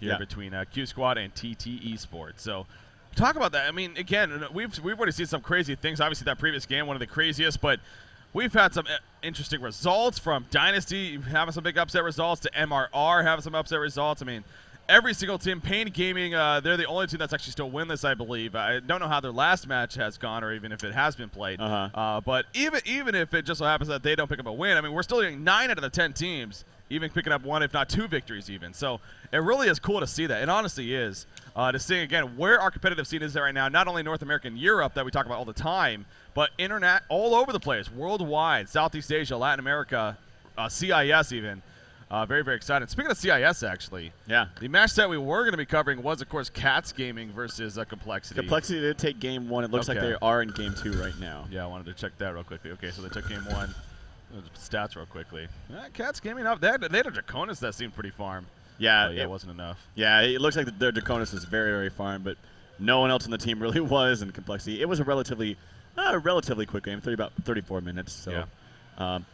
here between QsQ and TteS. So talk about that. I mean, again, we've already seen some crazy things. Obviously, that previous game, one of the craziest, but we've had some interesting results from Dynasty having some big upset results to MRR having some upset results. I mean, every single team, Pain Gaming, they're the only team that's actually still winless, I believe. I don't know how their last match has gone or even if it has been played. But even if it just so happens that they don't pick up a win, I mean, we're still getting 9 out of the 10 teams even picking up 1, if not 2 victories even. So it really is cool to see that. It honestly is. To see, again, where our competitive scene is at right now, not only North America and Europe that we talk about all the time, but internet all over the place, worldwide, Southeast Asia, Latin America, CIS even. Very, very excited. Speaking of CIS, actually, the match that we were going to be covering was, of course, Cats Gaming versus Complexity. Complexity did take game 1. It looks like they are in game 2 right now. Yeah, I wanted to check that real quickly. Okay, so they took game 1. Stats real quickly. Cats Gaming up. They had a Draconis that seemed pretty farm. Yeah, it wasn't enough. Yeah, it looks like their Draconis was very, very farm, but no one else on the team really was in Complexity. It was a relatively quick game, about 34 minutes. So.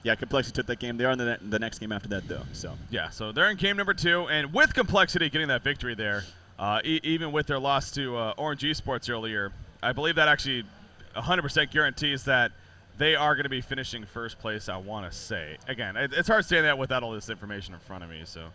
Yeah. Complexity took that game. They are in the next game after that, though. So yeah, so they're in game number 2, and with Complexity getting that victory there, even with their loss to Orange Esports earlier, I believe that actually 100% guarantees that they are going to be finishing first place, I want to say. Again, it's hard saying that without all this information in front of me, so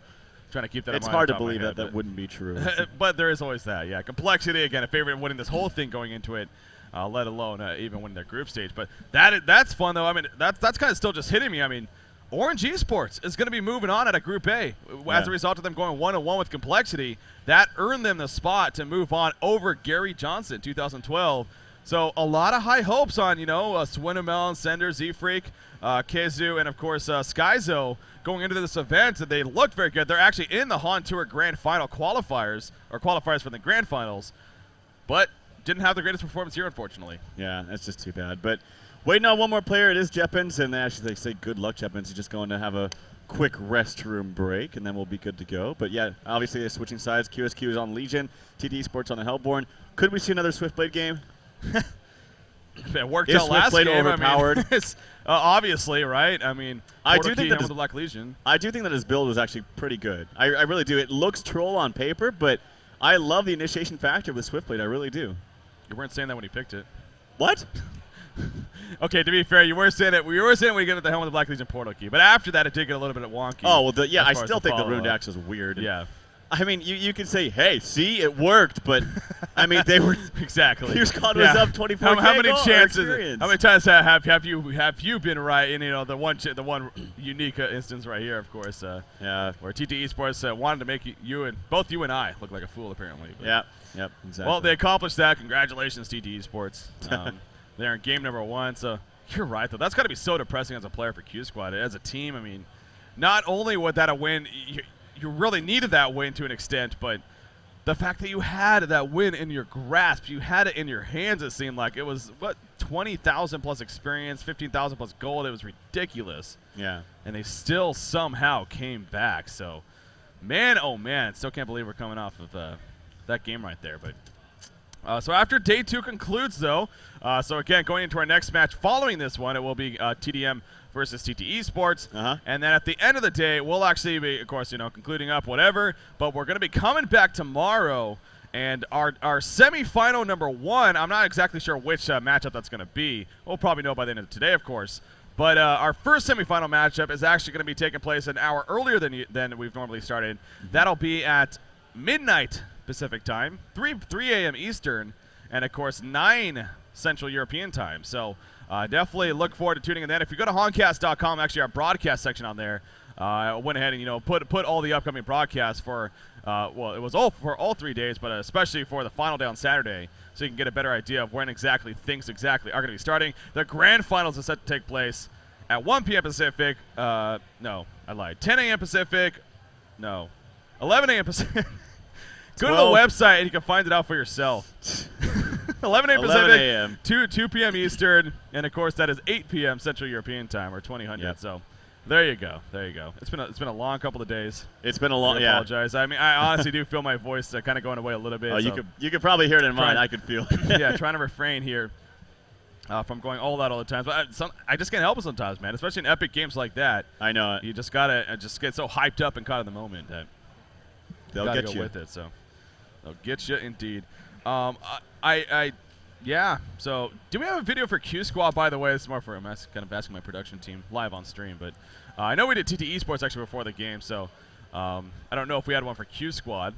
trying to keep that in mind. It's hard to believe that wouldn't be true. But there is always that, yeah. Complexity, again, a favorite in winning this whole thing going into it. Let alone even winning their group stage. But that's fun, though. I mean, that's kind of still just hitting me. I mean, Orange Esports is going to be moving on out of Group A. As a result of them going 1-1 with Complexity, that earned them the spot to move on over Gary Johnson 2012. So a lot of high hopes on, Swinamel, Sender, Z-Freak, Kezu, and, of course, Skyzo going into this event. They looked very good. They're actually in the Han Tour Grand Final qualifiers for the Grand Finals. But didn't have the greatest performance here, unfortunately. Yeah, that's just too bad. But waiting on one more player, it is Jeppins, and they say good luck, Jeppins. He's just going to have a quick restroom break, and then we'll be good to go. But yeah, obviously they're switching sides. QsQ is on Legion, TteS on the Hellborn. Could we see another Swiftblade game? It worked out last game. Overpowered? I mean, obviously, right? I mean, I do think that the Black Legion. I do think that his build was actually pretty good. I really do. It looks troll on paper, but I love the initiation factor with Swiftblade. I really do. You weren't saying that when he picked it. What? Okay, to be fair, you were saying it. We were saying when you get the helmet of the Black Legion portal key, but after that, it did get a little bit wonky. Oh well, I still think the Rune Axe was weird. Yeah. I mean, you could say, hey, see, it worked, but I mean, they were exactly. QsQ was up 24. How many chances? How many times have you been right? And the one unique instance right here, of course. Where TteS wanted to make both you and I look like a fool, apparently. But Yep. Exactly. Well, they accomplished that. Congratulations, TteS. They're in game number 1. So you're right, though. That's got to be so depressing as a player for QsQ. As a team, I mean, not only was that a win. You really needed that win to an extent, but the fact that you had that win in your grasp, you had it in your hands, it seemed like. It was, 20,000 plus experience, 15,000 plus gold. It was ridiculous. Yeah. And they still somehow came back. So, man, oh, man, still can't believe we're coming off of that game right there. But so after day 2 concludes, though, so again, going into our next match following this one, it will be TDM versus TteS. And then at the end of the day, we'll actually be, of course, concluding up whatever, but we're going to be coming back tomorrow, and our semifinal number 1, I'm not exactly sure which matchup that's going to be. We'll probably know by the end of today, of course. But our first semifinal matchup is actually going to be taking place an hour earlier than we've normally started. That'll be at midnight Pacific time, 3 a.m. Eastern, and, of course, 9 Central European time. So definitely look forward to tuning in. Then if you go to honcast.com, actually our broadcast section on there, I went ahead and put all the upcoming broadcasts for it was all for all 3 days, but especially for the final day on Saturday, so you can get a better idea of when things are going to be starting. The grand finals are set to take place at 1 p.m. Pacific. No, I lied. 10 a.m. Pacific. No, 11 a.m. Pacific. Go to the website and you can find it out for yourself. 11 a.m. Pacific, 2 p.m. Eastern, and of course that is 8 p.m. Central European time, or 2000. Yep. So there you go. It's been a long couple of days. It's been a long. I apologize. I mean, I honestly do feel my voice kind of going away a little bit. Oh, so you could probably hear it in mine. I could feel it. Yeah, trying to refrain here from going all that all the time. But I just can't help it sometimes, man. Especially in epic games like that. I know it. You just gotta just get so hyped up and caught in the moment that. They'll gotta get go you. with it. So they'll get you indeed. Yeah. So do we have a video for QsQ? By the way, this is more for kind of asking my production team live on stream. But I know we did TteS Esports actually before the game, so I don't know if we had one for QsQ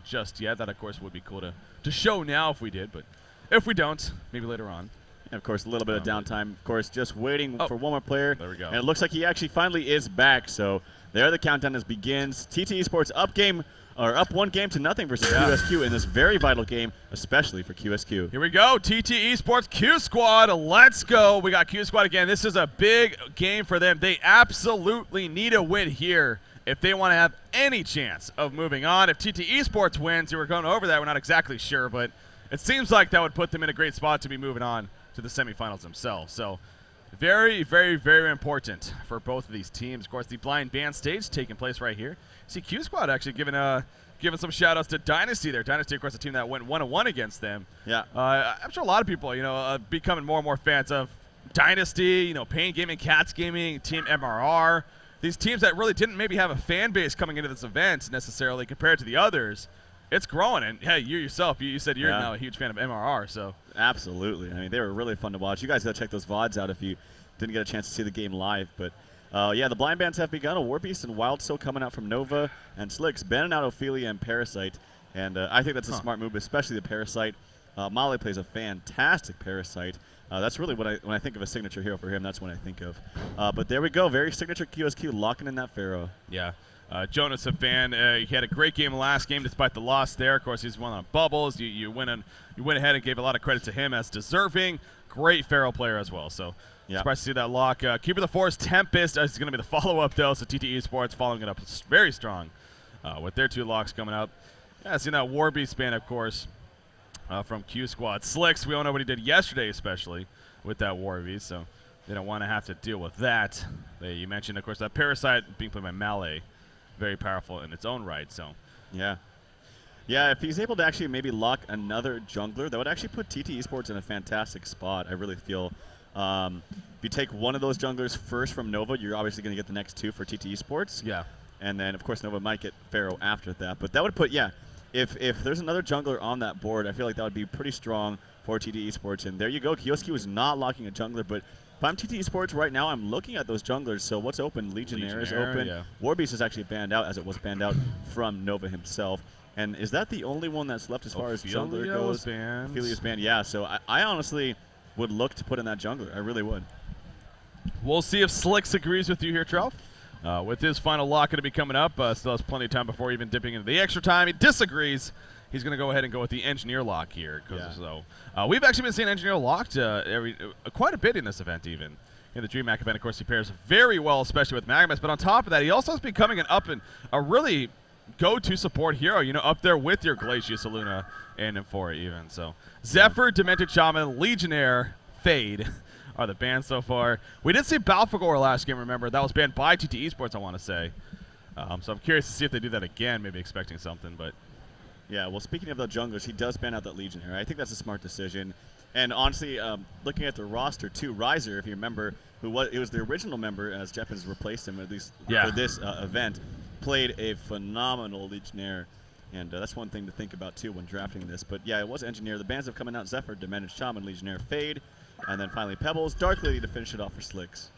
just yet. That of course would be cool to show now if we did, but if we don't, maybe later on. And of course, a little bit of downtime. Of course, just waiting for one more player. There we go. And it looks like he actually finally is back. So there the countdown begins. TteS Esports up 1 game to nothing versus QsQ in this very vital game, especially for QsQ. Here we go. TteS Esports QsQ. Let's go. We got QsQ again. This is a big game for them. They absolutely need a win here if they want to have any chance of moving on. If TteS Esports wins, we were going over that. We're not exactly sure, but it seems like that would put them in a great spot to be moving on to the semifinals themselves. So very, very, very important for both of these teams. Of course, the blind band stage taking place right here. See QsQ actually giving some shout-outs to Dynasty there. Dynasty, of course, a team that went 1-1 against them. Yeah. I'm sure a lot of people, becoming more and more fans of Dynasty, Pain Gaming, Cats Gaming, Team MRR. These teams that really didn't maybe have a fan base coming into this event necessarily compared to the others. It's growing, and hey, you yourself, you said you're now a huge fan of MRR, so. Absolutely. I mean, they were really fun to watch. You guys got to check those VODs out if you didn't get a chance to see the game live. But, the blind bands have begun. A Warbeast and Wild Soul coming out from Nova, and Slicks banning out Ophelia and Parasite. And I think that's a smart move, especially the Parasite. Molly plays a fantastic Parasite. That's really when I think of a signature hero for him, that's what I think of. But there we go. Very signature QsQ locking in that Pharaoh. Yeah. Jonas, a fan, he had a great game last game despite the loss there. Of course, he's one on bubbles. You went ahead and gave a lot of credit to him as deserving. Great Pharaoh player as well. So surprised to see that lock. Keeper of the Forest, Tempest is going to be the follow-up, though. So TteS Esports following it up very strong with their 2 locks coming up. Yeah, seen that Warbeast ban, of course, from QsQ. Slicks, we all know what he did yesterday, especially with that Warbeast. So they don't want to have to deal with that. You mentioned, of course, that Parasite being played by Malay. Very powerful in its own right, so. Yeah, if he's able to actually maybe lock another jungler, that would actually put TteS Esports in a fantastic spot. I really feel if you take one of those junglers first from Nova, you're obviously going to get the next 2 for TteS Esports. Yeah. And then, of course, Nova might get Pharaoh after that. But that would put, if there's another jungler on that board, I feel like that would be pretty strong for TteS Esports. And there you go. QsQ is not locking a jungler, but if I'm TteS Esports right now, I'm looking at those junglers. So what's open? Legionnaire is open. Yeah. Warbeast is actually banned out, as it was banned out from Nova himself. And is that the only one that's left as far as jungler goes? Ophelia's banned. Yeah, so I honestly would look to put in that jungler. I really would. We'll see if Slicks agrees with you here, Trout. With his final lock going to be coming up, still has plenty of time before even dipping into the extra time. He disagrees. He's going to go ahead and go with the Engineer lock here. So we've actually been seeing Engineer locked quite a bit in this event, even. In the DreamHack event, of course, he pairs very well, especially with Magnus. But on top of that, he also is becoming a really go-to support hero, up there with your Glacius, Luna, and Amphora even. So Zephyr, Demented Shaman, Legionnaire, Fade are the bans so far. We did see Balfagor last game, remember. That was banned by TteS Esports, I want to say. So I'm curious to see if they do that again, maybe expecting something. But yeah, well, speaking of the junglers, he does ban out that Legionnaire. I think that's a smart decision. And honestly, looking at the roster, too, Riser, if you remember, he was the original member, as Jeppens replaced him, at least for this event, played a phenomenal Legionnaire. And that's one thing to think about, too, when drafting this. But yeah, it was Engineer. The bans have coming out: Zephyr, Demented Shaman, Legionnaire, Fade, and then finally Pebbles, Dark Lady to finish it off for Slicks.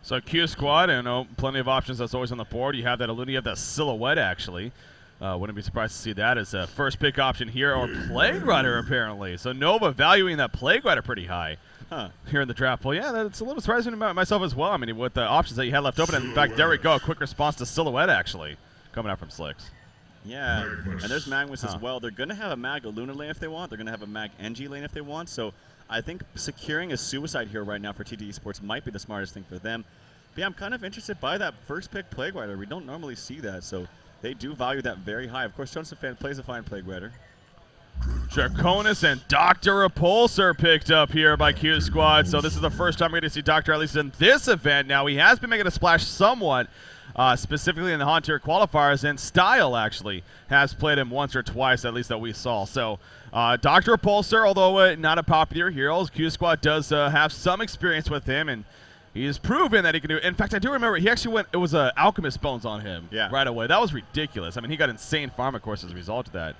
So QsQ, plenty of options that's always on the board. You have that Luna, you have that Silhouette, actually. Wouldn't be surprised to see that as a first pick option here, or Plague Rider, apparently. So Nova valuing that Plague Rider pretty high here in the draft pool. Yeah, that's a little surprising to myself as well. I mean, with the options that you had left open. And in fact, there we go. A quick response to Silhouette, actually, coming out from Slicks. Yeah, and there's Magnus as well. They're going to have a Mag Luna lane if they want. They're going to have a Mag NG lane if they want. So I think securing a Suicide hero right now for TteS Esports might be the smartest thing for them. But yeah, I'm kind of interested by that first pick Plague Rider. We don't normally see that, so they do value that very high. Of course, Jonas fan plays a fine Plague Rider. Draconis and Dr. Repulsor picked up here by QsQ. So this is the first time we're going to see Dr. at least in this event. Now, he has been making a splash somewhat, specifically in the Haunter qualifiers, and Style actually has played him once or twice, at least that we saw. So Dr. Repulsor, although not a popular hero, QsQ does have some experience with him, and he has proven that he can do it. In fact, I do remember he actually went, it was Alchemist Bones on him right away. That was ridiculous. I mean, he got insane farm, of course, as a result of that.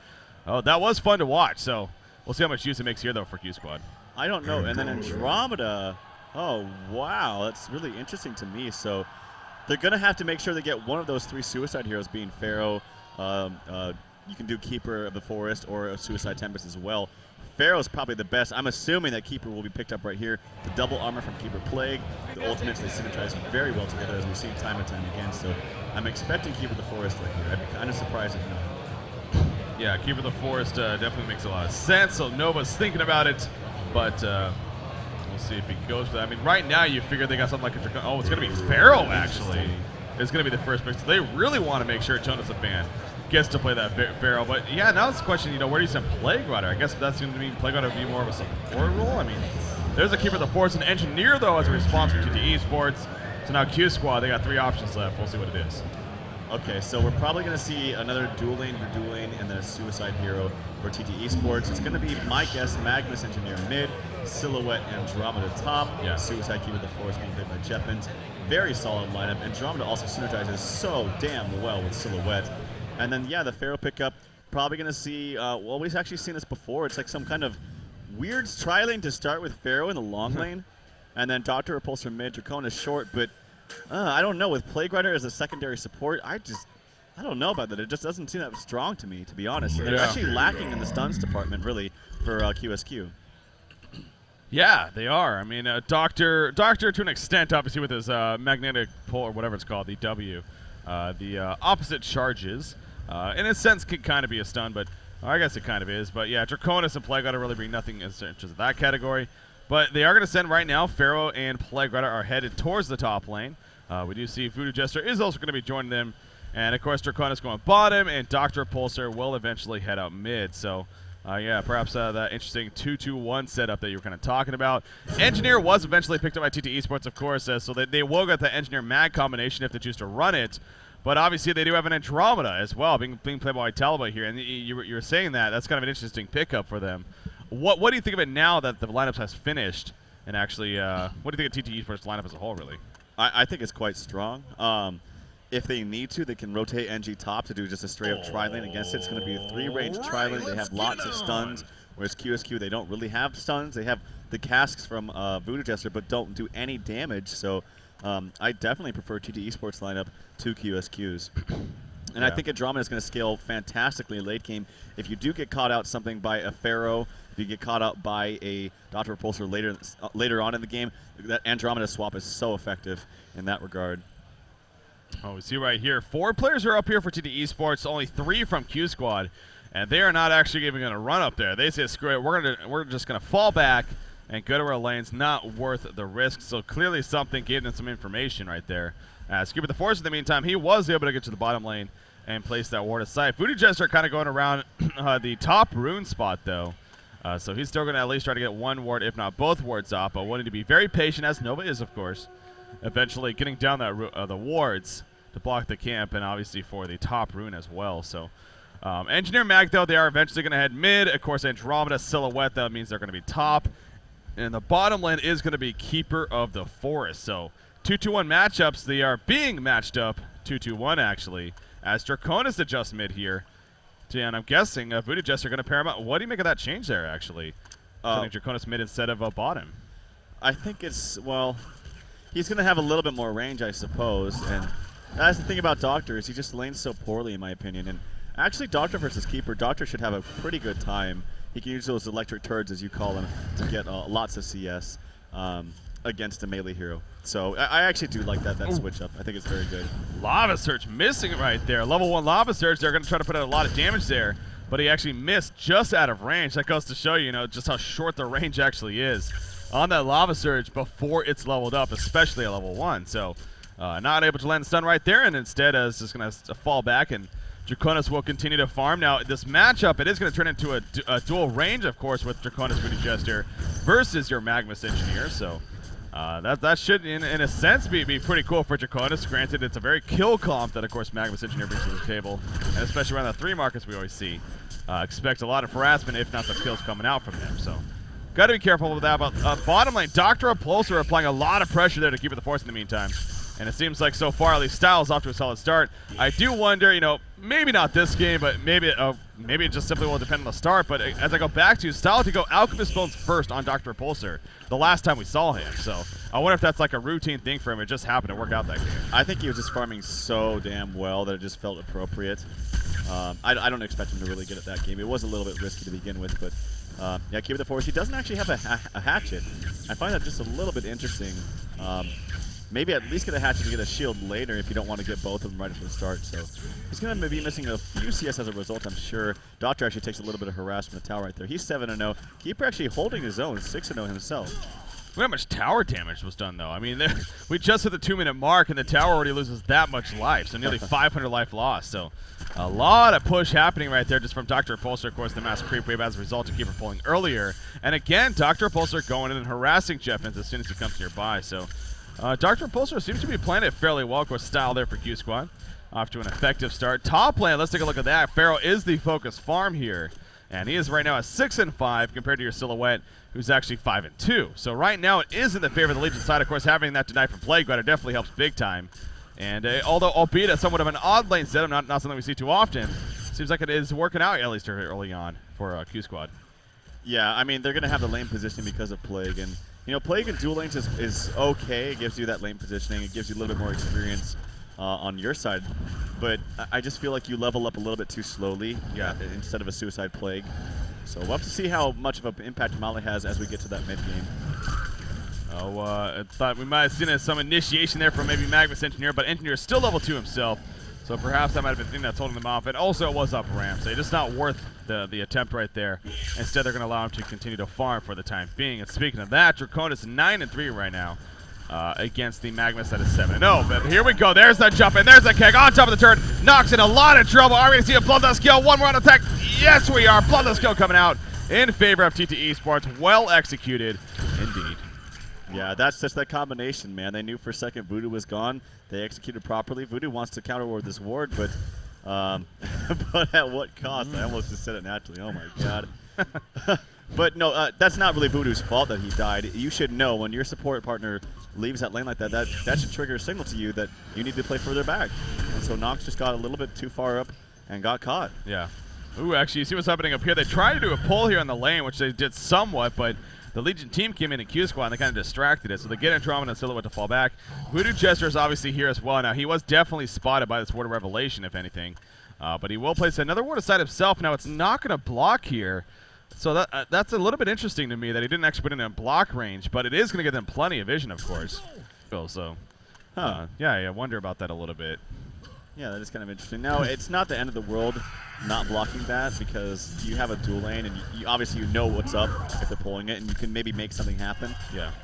Oh, that was fun to watch. So we'll see how much use it makes here, though, for Q Squad. I don't know. And then Andromeda, oh, wow, that's really interesting to me. So they're going to have to make sure they get one of those 3 Suicide Heroes, being Pharaoh. You can do Keeper of the Forest or a Suicide Tempest as well. Pharaoh's probably the best. I'm assuming that Keeper will be picked up right here. The double armor from Keeper Plague. The ultimates, they synergize very well together, as we've seen time and time again. So I'm expecting Keeper of the Forest right here. I'd be kind of surprised if not. Yeah, Keeper of the Forest definitely makes a lot of sense. So Nova's thinking about it, but we'll see if he goes for that. I mean, right now you figure they got something like a Dracon. Oh, it's going to be Pharaoh, actually. It's going to be the first pick. So they really want to make sure Jonas, a fan, gets to play that Pharaoh. But yeah, now it's a question, you know, where do you send Plague Rider? I guess that's going to mean Plague Rider would be more of a support role. I mean, there's a Keeper of the Forest and Engineer, though, as a response from TteS Sports. So now Q Squad, they got 3 options left. We'll see what it is. Okay, so we're probably going to see another dual lane for dual lane and then a Suicide Hero for TteS Sports. It's going to be, my guess, Magnus Engineer mid, Silhouette Andromeda top, Suicide Keeper of the Forest being played by Jeppins. Very solid lineup. Andromeda also synergizes so damn well with Silhouette. And then, yeah, the Pharaoh pickup, probably going to see, well, we've actually seen this before. It's like some kind of weird tri-lane to start with Pharaoh in the long lane, and then Doctor Repulsor mid, Draconis short, but I don't know. With Plague Rider as a secondary support, I don't know about that. It just doesn't seem that strong to me, to be honest. They're actually lacking in the stuns department, really, for QsQ. Yeah, they are. I mean, Doctor to an extent, obviously, with his magnetic pull, or whatever it's called, the W, the opposite charges, in a sense, could kind of be a stun, but I guess it kind of is. But yeah, Draconis and Plague Rider really bring nothing in terms of that category. But they are going to send right now. Pharaoh and Plague Rider are headed towards the top lane. We do see Voodoo Jester is also going to be joining them. And, of course, Draconis going bottom, and Dr. Repulsor will eventually head out mid. So, yeah, perhaps that interesting 2-2-1 setup that you were kind of talking about. Engineer was eventually picked up by TteS Sports, of course, so they will get the Engineer Mag combination if they choose to run it. But obviously they do have an Andromeda as well, being played by Talbot here. And you were saying that's kind of an interesting pickup for them. What do you think of it now that the lineup has finished? And actually, what do you think of TteS Sports lineup as a whole, really? I think it's quite strong. If they need to, they can rotate NG top to do just a straight-up tri-lane against it. It's going to be a 3-range tri-lane. They have lots of stuns, whereas QsQ, they don't really have stuns. They have the casks from Voodoo Jester, but don't do any damage. So I definitely prefer TteS Sports lineup to QsQ's. And I think Andromeda is going to scale fantastically late game. If you do get caught out something by a Pharaoh, if you get caught out by a Dr. Repulsor later on in the game, that Andromeda swap is so effective in that regard. Oh, we see right here, 4 players are up here for TteS Sports, only 3 from Q Squad, and they are not actually even going to run up there. They say, screw it, we're just going to fall back and go to our lanes, not worth the risk. So clearly something gave them some information right there. Keeper of the Forest, in the meantime, he was able to get to the bottom lane and place that ward aside. Voodoo Jester kind of going around the top rune spot, though. So he's still going to at least try to get 1 ward, if not both wards off, but wanting to be very patient, as Nova is, of course. Eventually getting down that the wards to block the camp, and obviously for the top rune as well. So Engineer Mag, though, they are eventually going to head mid. Of course, Andromeda Silhouette, that means they're going to be top. And the bottom lane is going to be Keeper of the Forest. So 2-2-1 matchups, they are being matched up 2-2-1 actually, as Draconis adjusts mid here. And I'm guessing Voodoo Jester going to pair him up. What do you make of that change there, actually? Draconis mid instead of bottom. I think it's, well, he's going to have a little bit more range, I suppose. And that's the thing about Doctor, is he just lanes so poorly, in my opinion. And actually, Doctor versus Keeper, Doctor should have a pretty good time. He can use those electric turds, as you call them, to get lots of CS against a melee hero. So I actually do like that switch up. I think it's very good. Lava Surge missing it right there. Level 1 Lava Surge, they're going to try to put out a lot of damage there, but he actually missed just out of range. That goes to show you, just how short the range actually is on that Lava Surge before it's leveled up, especially at level 1. So not able to land the stun right there, and instead is just going to fall back, and Draconis will continue to farm. Now, this matchup, it is going to turn into a dual range, of course, with Draconis Voodoo Jester versus your Magnus Engineer. So that should, in a sense, be pretty cool for Draconis. Granted, it's a very kill comp that, of course, Magnus Engineer brings to the table, and especially around the 3 markets we always see. Expect a lot of harassment, if not the kills coming out from him. So got to be careful with that. But bottom lane, Dr. Repulsor are applying a lot of pressure there to keep it the force in the meantime. And it seems like so far, at least Styles off to a solid start. I do wonder, you know, maybe not this game, but maybe it just simply will depend on the start. But as I go back to Styles to go Alchemist Bones first on Dr. Repulsor the last time we saw him. So I wonder if that's like a routine thing for him. It just happened to work out that game. I think he was just farming so damn well that it just felt appropriate. I don't expect him to really get at that game. It was a little bit risky to begin with, but yeah, keep it the force. He doesn't actually have a hatchet. I find that just a little bit interesting. Maybe at least get a hatchet to get a shield later if you don't want to get both of them right from the start. So he's going to be missing a few CS as a result, I'm sure. Doctor actually takes a little bit of harassment to tower right there. He's 7-0. Keeper actually holding his own, 6-0 himself. Look how much tower damage was done, though. I mean, we just hit the 2-minute mark, and the tower already loses that much life, so nearly 500 life lost. So a lot of push happening right there just from Dr. Repulsor. Of course, the mass creep wave as a result of Keeper pulling earlier. And again, Dr. Repulsor going in and harassing Jeffins as soon as he comes nearby. So Dr. Repulsor seems to be playing it fairly well. Of course, style there for QsQ. Off to an effective start. Top lane, let's take a look at that. Pharaoh is the focus farm here. And he is right now at 6-5 compared to your Silhouette, who's actually 5-2. So right now it is in the favor of the Legion side. Of course, having that denied from Plague Rider definitely helps big time. And although, albeit at somewhat of an odd lane setup, not something we see too often, seems like it is working out at least early on for QsQ. Yeah, I mean, they're going to have the lane positioning because of Plague. And, you know, Plague in dual lanes is okay. It gives you that lane positioning. It gives you a little bit more experience on your side. But I just feel like you level up a little bit too slowly instead of a Suicide Plague. So we'll have to see how much of an impact Molly has as we get to that mid game. Oh, I thought we might have seen some initiation there from maybe Magnus Engineer, but Engineer is still level 2 himself. So perhaps that might have been the thing that's holding them off. And also it was up ramp, so it's not worth the attempt right there. Instead, they're going to allow him to continue to farm for the time being. And speaking of that, Draconis is 9-3 right now against the Magnus that is 7-0. But here we go. There's the jump in. There's the kick on top of the turn. Knocks in a lot of trouble. Are we going to see a Bloodlust kill? One more on attack. Yes, we are. Bloodlust kill coming out in favor of TteS Esports. Well executed indeed. Yeah, that's just that combination, man. They knew for a second Voodoo was gone. They executed properly. Voodoo wants to counter ward this ward, but but at what cost? I almost just said it naturally. Oh, my God. But no, that's not really Voodoo's fault that he died. You should know when your support partner leaves that lane like that, that should trigger a signal to you that you need to play further back. And so Nox just got a little bit too far up and got caught. Yeah. Ooh, actually, you see what's happening up here. They tried to do a pull here on the lane, which they did somewhat, but the Legion team came in QsQ and they kind of distracted it, so they get Andromeda and Silhouette to fall back. Voodoo Jester is obviously here as well. Now, he was definitely spotted by this Ward of Revelation, if anything. But he will place another Ward aside himself. Now, it's not going to block here. So that's a little bit interesting to me that he didn't actually put in a block range, but it is going to give them plenty of vision, of course. So, yeah, I wonder about that a little bit. Yeah, that is kind of interesting. Now, it's not the end of the world not blocking that because you have a dual lane and you obviously you know what's up if they're pulling it and you can maybe make something happen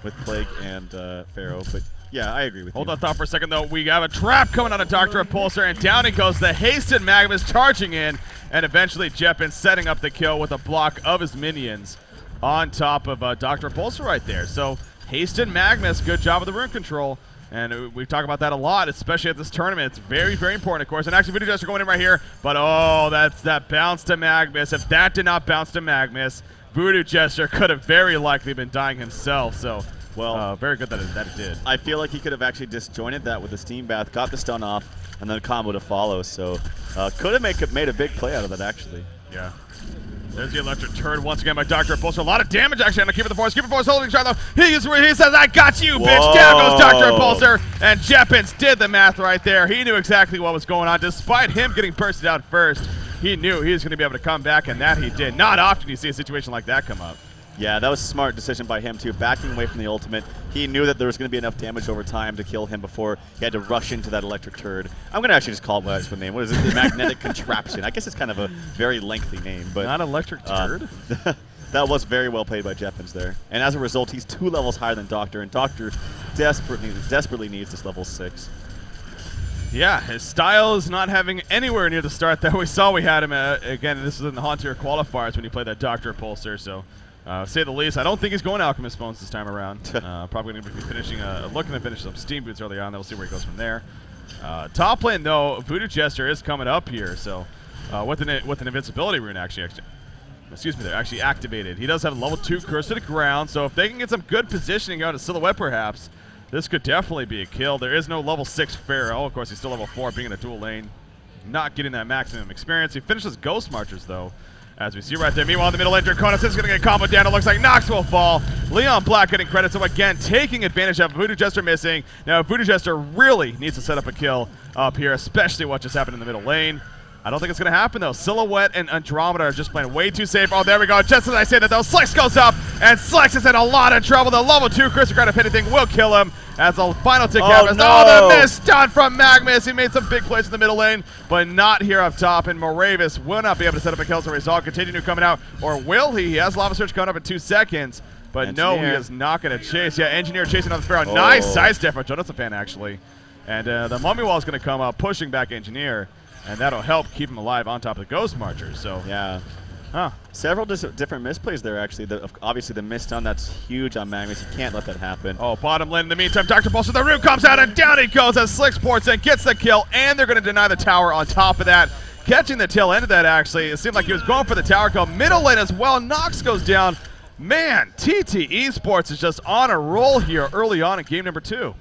with Plague and Pharaoh. But yeah, I agree with you. Hold that thought for a second, though. We have a trap coming out of Dr. Repulsor, and down he goes. The hasted Magnus charging in, and eventually Jeppin setting up the kill with a block of his minions on top of Dr. Repulsor right there. So hasted Magnus, good job with the rune control. And we talk about that a lot, especially at this tournament. It's very, very important, of course. And actually, Voodoo Jester going in right here. But, oh, that's that bounce to Magnus. If that did not bounce to Magnus, Voodoo Jester could have very likely been dying himself. So, well, very good that it did. I feel like he could have actually disjointed that with the Steam Bath, got the stun off, and then a combo to follow. So, could have made a big play out of that, actually. Yeah. There's the electric turn once again by Dr. Repulsor. A lot of damage actually on the Keeper the Force. Keeper the Force holding shot though. He says, I got you, bitch. Down goes Dr. Repulsor. And Jeppins did the math right there. He knew exactly what was going on. Despite him getting bursted out first, he knew he was going to be able to come back, and that he did. Not often you see a situation like that come up. Yeah, that was a smart decision by him, too. Backing away from the ultimate. He knew that there was going to be enough damage over time to kill him before he had to rush into that electric turd. I'm going to actually just call it what its name. What is it? The magnetic contraption. I guess it's kind of a very lengthy name. But not electric turd? That was very well played by Jeppins there. And as a result, he's 2 levels higher than Doctor, and Doctor desperately needs this level 6. Yeah, his style is not having anywhere near the start that we saw we had him again. This is in the Haunter qualifiers when he played that Dr. Repulsor, so say the least. I don't think he's going Alchemist Bones this time around. Probably going to be finishing, looking to finish some Steam Boots early on. Then we'll see where he goes from there. Top lane, though, Voodoo Jester is coming up here, so with an invincibility rune, actually. excuse me, they're actually activated. He does have a level 2 curse to the ground, so if they can get some good positioning out of Silhouette perhaps, this could definitely be a kill. There is no level 6 Pharaoh. Of course, he's still level 4 being in a dual lane. Not getting that maximum experience. He finishes Ghost Marchers, though, as we see right there. Meanwhile, in the middle lane, Draconis is going to get comboed down. It looks like Nox will fall. Leon Black getting credit, so again, taking advantage of Voodoo Jester missing. Now, Voodoo Jester really needs to set up a kill up here, especially what just happened in the middle lane. I don't think it's going to happen, though. Silhouette and Andromeda are just playing way too safe. Oh, there we go. Just as I say that, though, Slicks goes up, and Slicks is in a lot of trouble. The level 2 Crystal Guard, if anything, will kill him. As the final tick happens. No. Oh, the miss done from Magmus. He made some big plays in the middle lane, but not here up top. And Moravis will not be able to set up a kill as a result. Continue coming out, or will he? He has Lava Surge coming up in 2 seconds. But Engineer. no, he is not going to chase. Yeah, Engineer chasing on the Pharaoh. Nice sidestep from Jonathan Fan, actually. And the Mummy Wall is going to come up, pushing back Engineer. And that'll help keep him alive on top of the Ghost Marchers. So yeah. Several different misplays there, actually. Obviously, the miss stun, that's huge on Magnus. You can't let that happen. Oh, bottom lane in the meantime. Dr. Pulse with the root comes out, and down he goes as Slicks ports and gets the kill. And they're going to deny the tower on top of that. Catching the tail end of that, actually. It seemed like he was going for the tower kill. Middle lane as well. Nox goes down. Man, TT Esports is just on a roll here early on in game number 2.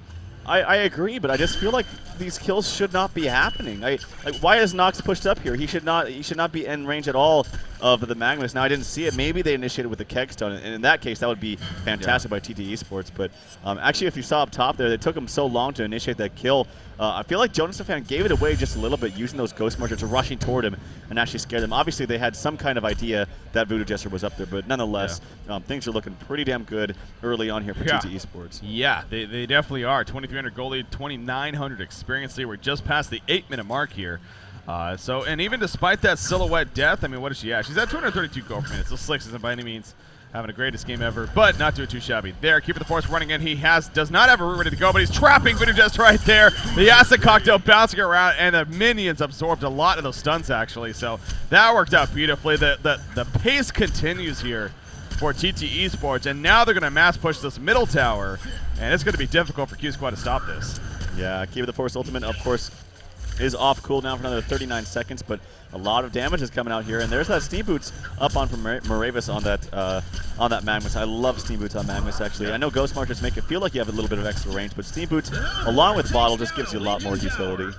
I agree, but I just feel like these kills should not be happening. Like, why is Nox pushed up here? He should not be in range at all of the Magnus. Now, I didn't see it. Maybe they initiated with the Keg Stone, and in that case, that would be fantastic by TT Esports. But actually, if you saw up top there, it took him so long to initiate that kill. I feel like Jonas Fan gave it away just a little bit, using those Ghost Marchers rushing toward him and actually scared them. Obviously, they had some kind of idea that Voodoo Jester was up there, but nonetheless, things are looking pretty damn good early on here for TT Esports. Yeah, they definitely are. 2,300 gold lead, 2,900 experience lead. We're just past the 8-minute mark here. And even despite that Silhouette death, I mean, what is she at? She's at 232 gold per minute, so Slicks isn't by any means having the greatest game ever, but not doing too shabby. There, Keeper the Force running in. He does not have a route ready to go, but he's trapping Voodoo just right there. The Acid Cocktail bouncing around, and the minions absorbed a lot of those stuns, actually, so that worked out beautifully. The pace continues here for TT Esports, and now they're going to mass push this middle tower, and it's going to be difficult for QsQ to stop this. Yeah, Keeper the Force ultimate, of course, is off cooldown for another 39 seconds, but a lot of damage is coming out here, and there's that Steam Boots up on from Moravis on that Magnus. I love Steam Boots on Magnus, actually. I know Ghost Marchers make it feel like you have a little bit of extra range, but Steam Boots, along with Bottle, just gives you a lot more utility.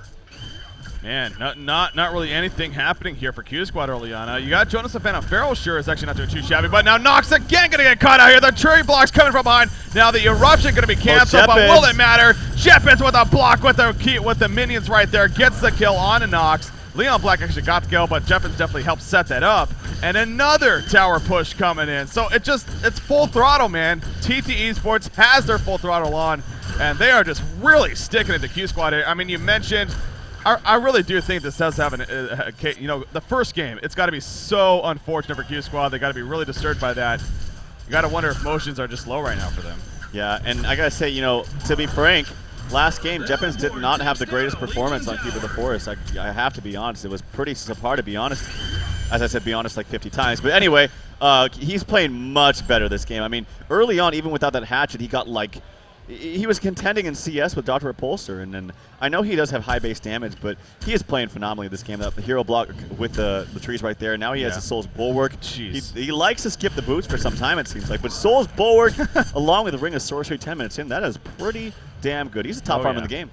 Man, not really anything happening here for QsQ early on. You got Jonas Fan on Feral, sure is actually not doing too shabby, but now Nox again going to get caught out here. The tree block's coming from behind. Now the eruption going to be canceled, but will it matter? Shepins with a block with the minions right there, gets the kill on a Nox. Leon Black actually got the kill, but Jeffins definitely helped set that up. And another tower push coming in. So it's full throttle, man. TT Esports has their full throttle on, and they are just really sticking it to QsQ. I mean, you mentioned, I really do think this does have the first game, it's got to be so unfortunate for QsQ. They got to be really disturbed by that. You got to wonder if motions are just low right now for them. Yeah, and I got to say, to be frank, last game, Jeffins did not have the greatest performance on Keeper the Forest. I have to be honest. It was pretty subpar, to be honest. As I said, be honest like 50 times. But anyway, he's playing much better this game. I mean, early on, even without that hatchet, he got like... He was contending in CS with Dr. Repulsor, and then I know he does have high base damage, but he is playing phenomenally this game. The hero block with the trees right there. Now he has a Soul's Bulwark. He likes to skip the boots for some time, it seems like, but Soul's Bulwark, along with the Ring of Sorcery 10 minutes in, that is pretty damn good. He's the top farm in the game.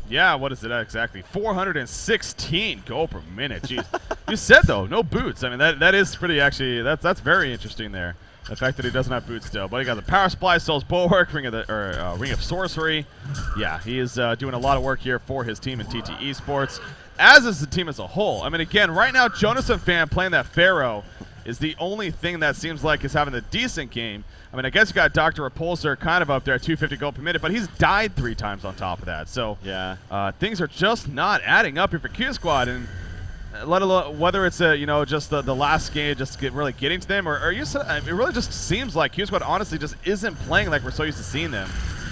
Yeah, what is it exactly? 416 gold per minute. Jeez. You said, though, no boots. I mean, that is pretty, actually, that's very interesting there. The fact that he doesn't have boots still. But he got the Power Supply, Soul's Bulwark, Ring of Sorcery. Yeah, he is doing a lot of work here for his team in TT Esports, as is the team as a whole. I mean, again, right now, Jonas Fan playing that Pharaoh is the only thing that seems like is having a decent game. I mean, I guess you got Dr. Repulsor kind of up there at 250 gold per minute, but he's died 3 times on top of that. So yeah, things are just not adding up here for QsQ, and let alone whether it's just the last game just really getting to them, or it really just seems like QsQ honestly just isn't playing like we're so used to seeing them,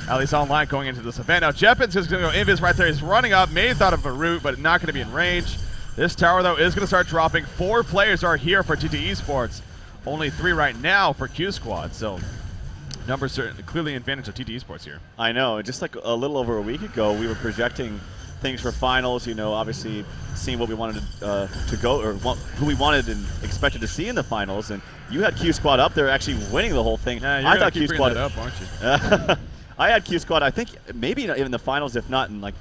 at least online going into this event. Now Jepins is going to go invis right there. He's running up. May have thought of a route, but not going to be in range. This tower though is going to start dropping. 4 players are here for TT Esports. Only 3 right now for QsQ. So numbers are clearly in advantage of TT Esports here. I know. Just like a little over a week ago, we were projecting things for finals. You know, obviously seeing what we wanted to go, or who we wanted and expected to see in the finals. And you had QsQ up there actually winning the whole thing. Yeah, I thought keep QsQ up, aren't you? I had QsQ. I think maybe even the finals, if not in like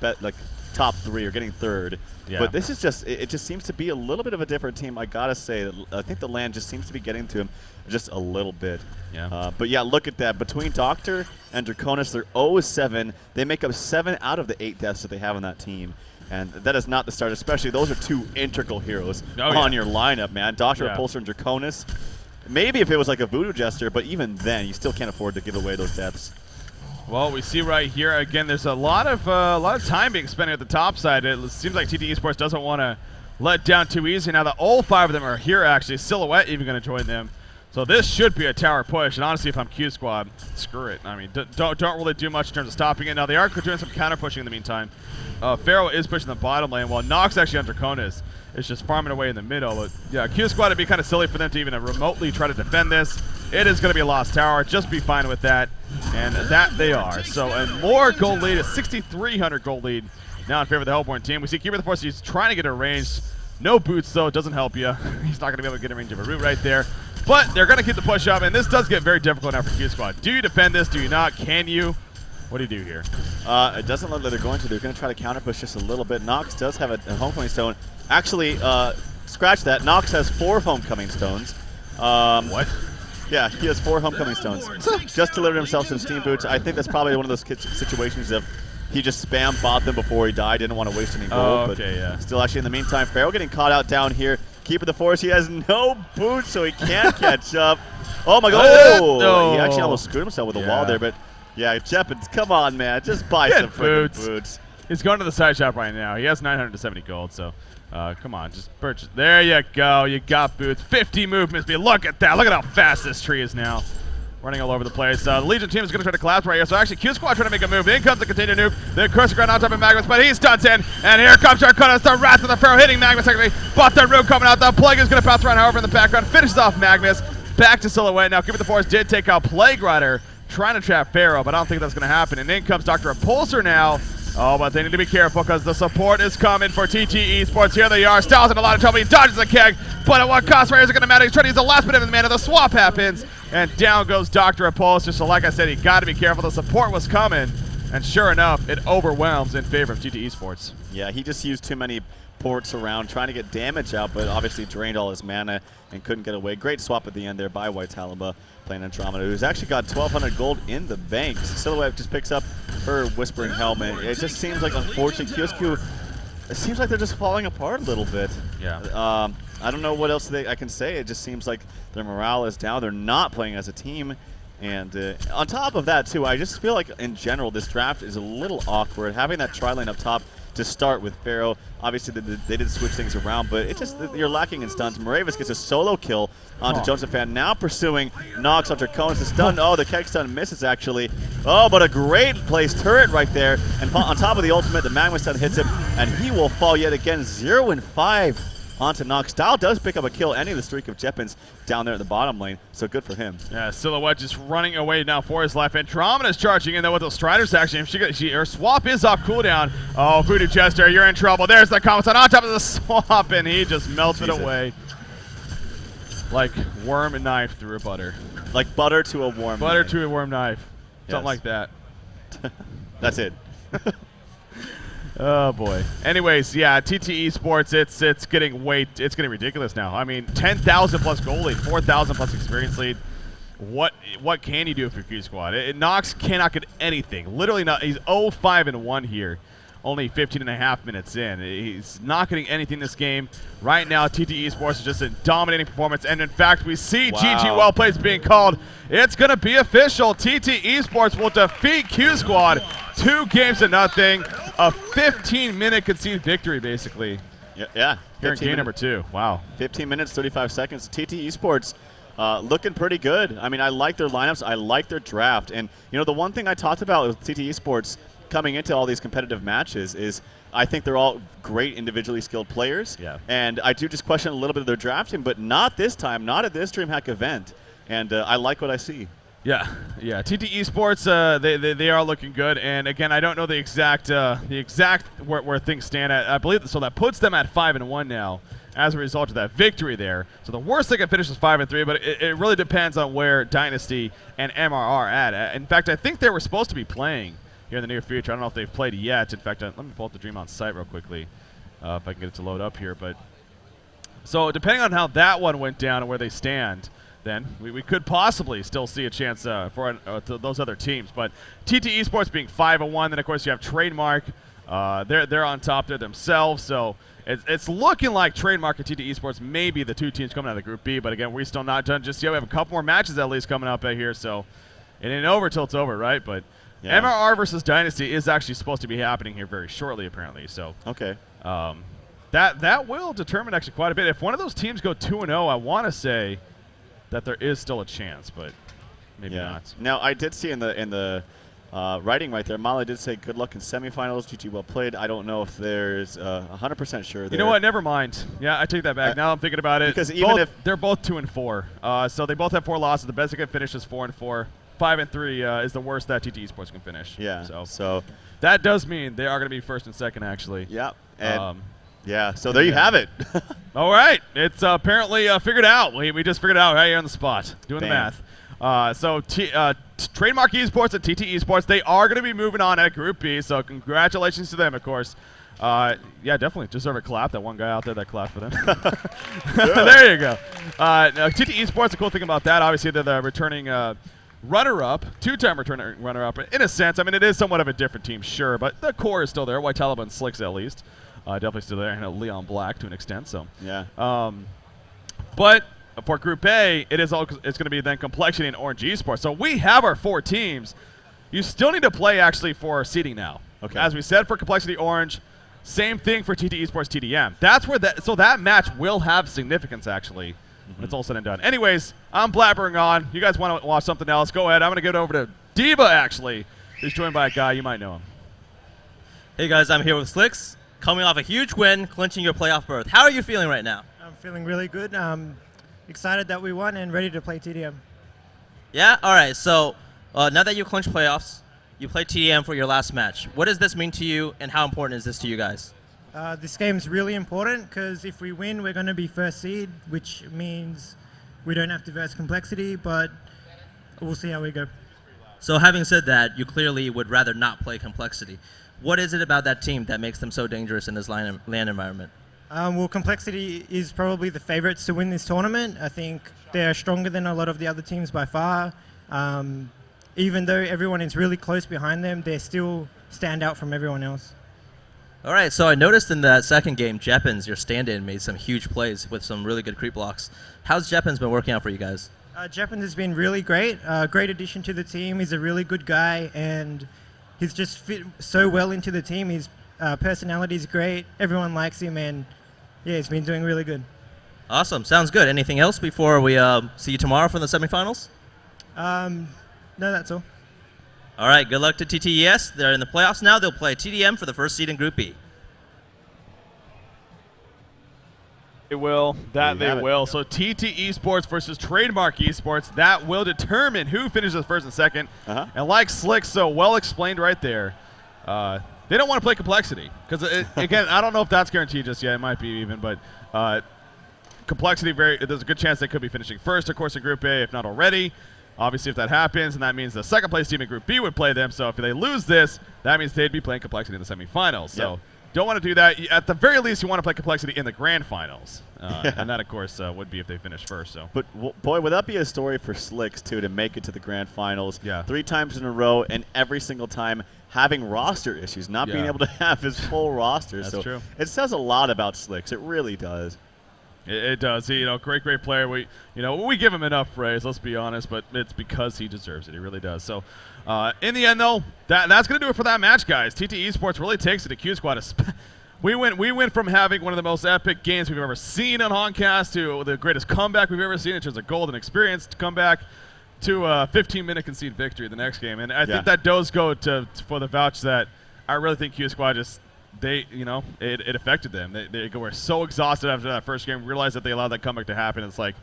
top 3 or getting 3rd. Yeah. But this is just, it just seems to be a little bit of a different team. I gotta say, I think the land just seems to be getting to him just a little bit. Yeah. But yeah, look at that. Between Doctor and Draconis, they're 0-7. They make up 7 out of the 8 deaths that they have on that team. And that is not the start, especially those are 2 integral heroes on your lineup, man. Doctor, Repulsor, and Draconis. Maybe if it was like a Voodoo Jester, but even then, you still can't afford to give away those deaths. Well, we see right here again. There's a lot of time being spent at the top side. It seems like TteS Esports doesn't want to let down too easy. Now the all 5 of them are here. Actually, Silhouette even going to join them. So this should be a tower push. And honestly, if I'm QsQ, screw it. I mean, don't really do much in terms of stopping it. Now they are doing some counter pushing in the meantime. Pharaoh is pushing the bottom lane, while Nox actually on Draconis is just farming away in the middle. But yeah, QsQ, it'd be kind of silly for them to even remotely try to defend this. It is going to be a lost tower. Just be fine with that. And that they are. So a more gold lead, a 6,300 gold lead now in favor of the Hellborn team. We see Keeper of the Force, he's trying to get a range. No boots, though. It doesn't help you. He's not going to be able to get a range of a root right there. But they're going to keep the push up, and this does get very difficult now for QsQ. Do you defend this? Do you not? Can you? What do you do here? It doesn't look like they're going to. They're going to try to counter push just a little bit. Nox does have a homecoming stone. Actually, scratch that. Nox has 4 homecoming stones. What? Yeah, he has 4 homecoming stones. Just delivered himself some steam boots. I think that's probably one of those situations of he just spam bought them before he died. Didn't want to waste any gold. Okay, yeah. Still, actually, in the meantime, Pharaoh getting caught out down here. Keeper of the Force, he has no boots, so he can't catch up. Oh my God! Oh! He actually almost screwed himself with a wall there, but yeah, Jeppins, come on, man, just buy some freaking boots. He's going to the side shop right now. He has 970 gold, so come on, just purchase. There you go. You got boots. 50 movement speed. Look at that. Look at how fast this tree is now. Running all over the place. The Legion team is going to try to collapse right here. So actually, QsQ trying to make a move. In comes the container nuke. The Cursor Ground on top of Magnus, but he stunts in. And here comes Draconis, the Wrath of the Pharaoh, hitting Magnus actually. But the root coming out. The Plague is going to bounce around, however, in the background. Finishes off Magnus. Back to Silhouette. Now, Keeper of the Force did take out Plague Rider, trying to trap Pharaoh, but I don't think that's going to happen. And in comes Dr. Repulsor now. Oh, but they need to be careful because the support is coming for TteS Esports. Here they are. Styles in a lot of trouble. He dodges the keg, but at what cost? Right, is it going to matter? He's trying to use the last bit of his mana. The swap happens, and down goes Dr. Repulsor. So like I said, you got to be careful. The support was coming, and sure enough, it overwhelms in favor of TteS Esports. Yeah, he just used too many ports around trying to get damage out, but obviously drained all his mana and couldn't get away. Great swap at the end there by White Talaba playing Andromeda, who's actually got 1,200 gold in the bank. Silhouette just picks up her Whispering Helmet. It just seems like, unfortunately, QsQ, it seems like they're just falling apart a little bit. Yeah. I don't know what else I can say. It just seems like their morale is down. They're not playing as a team. And on top of that, too, I just feel like, in general, this draft is a little awkward. Having that tri-lane up top to start with Pharaoh. Obviously, they did switch things around, but it just, you're lacking in stuns. Moravis gets a solo kill onto Josephan, now pursuing Nox onto Draconis. The stun, the keg stun misses, actually. Oh, but a great placed turret right there. And on top of the ultimate, the Magma stun hits him, and he will fall yet again. 0-5 onto Nox. Style does pick up a kill, ending the streak of Jeppins down there in the bottom lane, so good for him. Yeah, Silhouette just running away now for his life. Andromeda's charging in there with those Striders action. Her swap is off cooldown. Oh, Voodoo Jester, you're in trouble. There's the comments on top of the swap, and he just melts it away. Like worm and knife through a butter. Like butter to a worm Butter knife. to a worm knife. Something like that. That's it. Oh boy. Anyways, yeah, TteS Esports, it's getting ridiculous now. I mean, 10,000 plus goal lead, 4,000 plus experience lead. What can you do if you're QsQ? Nox cannot get anything. Literally not. He's 0-5-1 here. Only 15.5 minutes in. He's not getting anything this game. Right now, TteS Esports is just a dominating performance. And in fact, we see GG well played being called. It's going to be official. TteS Esports will defeat QsQ 2-0. A 15-minute conceded victory, basically. Yeah. Here in game number 2. Wow. 15 minutes, 35 seconds. TteS Esports looking pretty good. I mean, I like their lineups. I like their draft. And, you know, the one thing I talked about with TteS Esports coming into all these competitive matches is I think they're all great individually skilled players. Yeah. And I do just question a little bit of their drafting, but not this time, not at this DreamHack event. And I like what I see. Yeah, TT Esports, they are looking good, and again, I don't know the exact where things stand at. I believe so that puts them at 5-1 now as a result of that victory there. So the worst they can finish is 5-3, but it really depends on where Dynasty and MR are at. In fact, I think they were supposed to be playing here in the near future. I don't know if they've played yet. In fact, let me pull up the Dream on site real quickly if I can get it to load up here. But so depending on how that one went down and where they stand, then we could possibly still see a chance for those other teams. But TT Esports being 5-1, then of course you have Trademark. They're on top there themselves. So it's looking like Trademark and TT Esports may be the two teams coming out of Group B. But again, we're still not done just yet. We have a couple more matches at least coming up here. So it ain't over till it's over, right? But yeah. MRR versus Dynasty is actually supposed to be happening here very shortly, apparently. So okay. That will determine actually quite a bit. If one of those teams go 2-0, I want to say that there is still a chance, but maybe not. Now, I did see in the writing right there, Molly did say good luck in semifinals. GG well played. I don't know if there's 100% sure there. You know what? Never mind. Yeah, I take that back. Now I'm thinking about it. Because even if they're both 2-4, so they both have 4 losses. The best they can finish is 4-4. 5-3 is the worst that TT Esports can finish. Yeah. So that does mean they are going to be first and second, actually. Yeah. And yeah. So there you have it. All right. It's apparently figured out. We just figured it out right here on the spot, doing the math. So Trademark Esports and TT Esports, they are going to be moving on at Group B. So congratulations to them, of course. Yeah, definitely deserve a clap. That one guy out there that clapped for them. There you go. TT Esports, the cool thing about that, obviously, they're the returning runner-up, 2-time returning runner-up. In a sense, I mean, it is somewhat of a different team, sure, but the core is still there. White Taliban and Slicks, at least. Definitely still there. And Leon Black to an extent. So yeah. But for Group A, it's going to be then Complexity and Orange Esports. So we have our 4 teams. You still need to play actually for seeding now. Okay. As we said for Complexity Orange, same thing for TT Esports TDM. That's where that match will have significance actually when it's all said and done. Anyways, I'm blabbering on. You guys want to watch something else? Go ahead. I'm going to get over to Diva actually, who's joined by a guy you might know him. Hey guys, I'm here with Slicks, coming off a huge win, clinching your playoff berth. How are you feeling right now? I'm feeling really good. Excited that we won and ready to play TDM. Yeah? All right. So now that you clinched playoffs, you played TDM for your last match. What does this mean to you, and how important is this to you guys? This game's really important because if we win, we're going to be first seed, which means we don't have to verse Complexity, but we'll see how we go. So having said that, you clearly would rather not play Complexity. What is it about that team that makes them so dangerous in this land environment? Well, Complexity is probably the favorites to win this tournament. I think they're stronger than a lot of the other teams by far. Even though everyone is really close behind them, they still stand out from everyone else. All right, so I noticed in that second game, Jeppins, your stand-in, made some huge plays with some really good creep blocks. How's Jeppins been working out for you guys? Jeppins has been really great. Great addition to the team. He's a really good guy, and he's just fit so well into the team. His personality is great. Everyone likes him, and yeah, he's been doing really good. Awesome. Sounds good. Anything else before we see you tomorrow for the semifinals? No, that's all. All right, good luck to TTES. They're in the playoffs now. They'll play TDM for the first seed in Group B. They will. They will. So TT Esports versus Trademark Esports. That will determine who finishes first and second. And like Slick so well explained right there, they don't want to play Complexity. Because, again, I don't know if that's guaranteed just yet. It might be even. But Complexity, there's a good chance they could be finishing first, of course, in Group A, if not already. Obviously, if that happens, and that means the second place team in Group B would play them. So if they lose this, that means they'd be playing Complexity in the semifinals. So don't want to do that. At the very least, you want to play Complexity in the grand finals. And that, of course, would be if they finish first. So, but boy, would that be a story for Slicks, too, to make it to the grand finals 3 times in a row, and every single time having roster issues, not being able to have his full roster. That's true. It says a lot about Slicks. It really does. It does. Great player. We give him enough praise, let's be honest, but it's because he deserves it. He really does. So, in the end, though, that's going to do it for that match, guys. TT Esports really takes it to QsQ. We went from having one of the most epic games we've ever seen on Honcast to the greatest comeback we've ever seen in terms of golden experience to comeback to a 15-minute concede victory the next game. And I think that does go for the vouch that I really think QsQ just – it affected them. They were so exhausted after that first game, realized that they allowed that comeback to happen. It's like,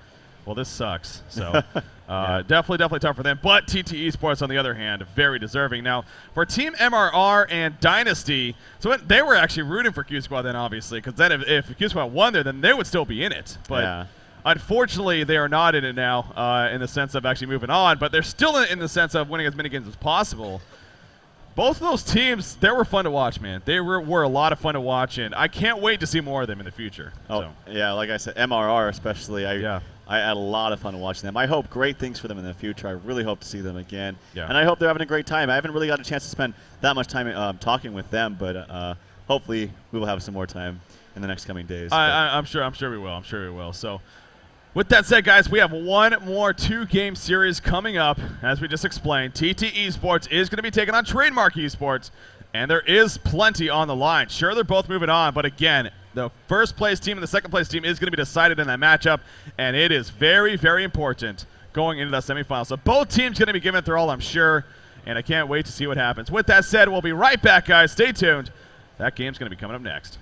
well, this sucks. So definitely tough for them. But TTE Sports, on the other hand, very deserving. Now, for Team MRR and Dynasty, so they were actually rooting for QsQ then, obviously, because then if QsQ won there, then they would still be in it. But unfortunately, they are not in it now in the sense of actually moving on, but they're still in the sense of winning as many games as possible. Both of those teams, they were fun to watch, man. They were a lot of fun to watch, and I can't wait to see more of them in the future. Oh, yeah, like I said, MRR especially, I had a lot of fun watching them. I hope great things for them in the future. I really hope to see them again. Yeah. And I hope they're having a great time. I haven't really got a chance to spend that much time talking with them, but hopefully we will have some more time in the next coming days. I'm sure we will. So with that said, guys, we have one more 2-game series coming up. As we just explained, TTE Sports is going to be taking on Trademark Esports, and there is plenty on the line. Sure, they're both moving on, but again, the first place team and the second place team is going to be decided in that matchup, and it is very, very important going into that semifinal. So both teams going to be giving it their all, I'm sure, and I can't wait to see what happens. With that said, we'll be right back, guys. Stay tuned. That game's going to be coming up next.